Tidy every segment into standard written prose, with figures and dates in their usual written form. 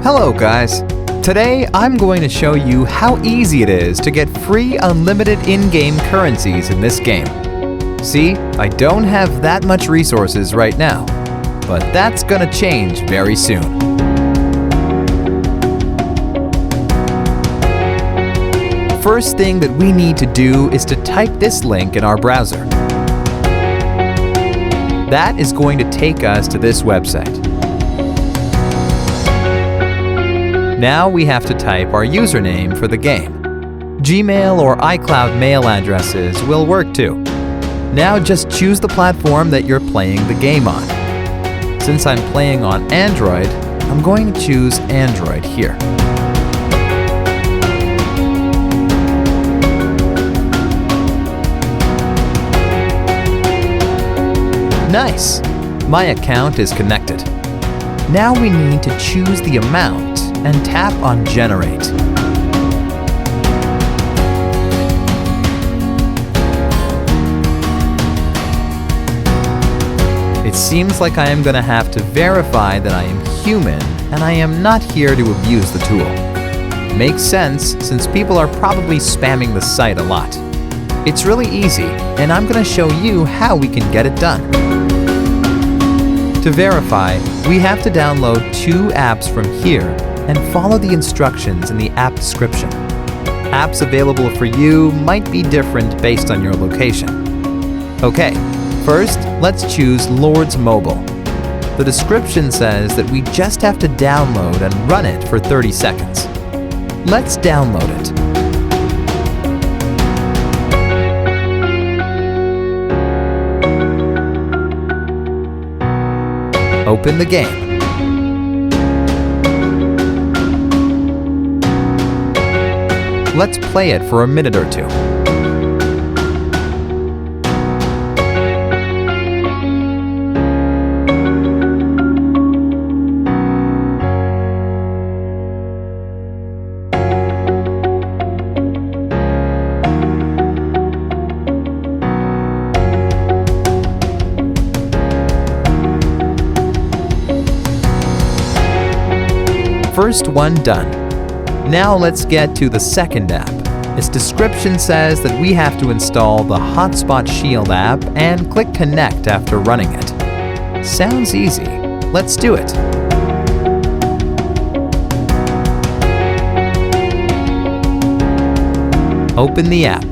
Hello guys! Today I'm going to show you how easy it is to get free unlimited in-game currencies in this game. See, I don't have that much resources right now, but that's gonna change very soon. First thing that we need to do is to type this link in our browser. That is going to take us to this website. Now we have to type our username for the game. Gmail or iCloud mail addresses will work too. Now just choose the platform that you're playing the game on. Since I'm playing on Android, I'm going to choose Android here. Nice! My account is connected. Now we need to choose the amount and tap on Generate. It seems like I am going to have to verify that I am human and I am not here to abuse the tool. Makes sense since people are probably spamming the site a lot. It's really easy, and I'm going to show you how we can get it done. To verify, we have to download 2 apps from here and follow the instructions in the app description. Apps available for you might be different based on your location. Okay, first let's choose Lord's Mobile. The description says that we just have to download and run it for 30 seconds. Let's download it. Open the game. Let's play it for a minute or two. First one done. Now let's get to the second app. Its description says that we have to install the Hotspot Shield app and click Connect after running it. Sounds easy. Let's do it. Open the app.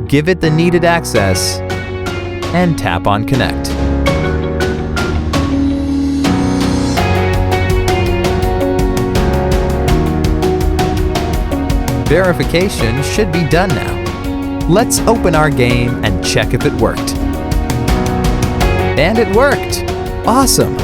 Give it the needed access and tap on Connect. Verification should be done now. Let's open our game and check if it worked. And it worked! Awesome!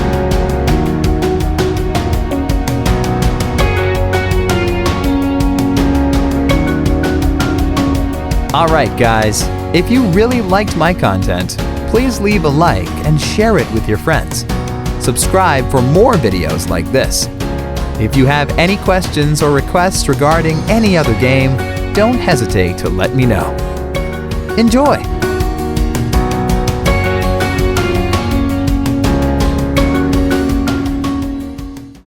Alright guys, if you really liked my content, please leave a like and share it with your friends. Subscribe for more videos like this. If you have any questions or requests regarding any other game, don't hesitate to let me know. Enjoy!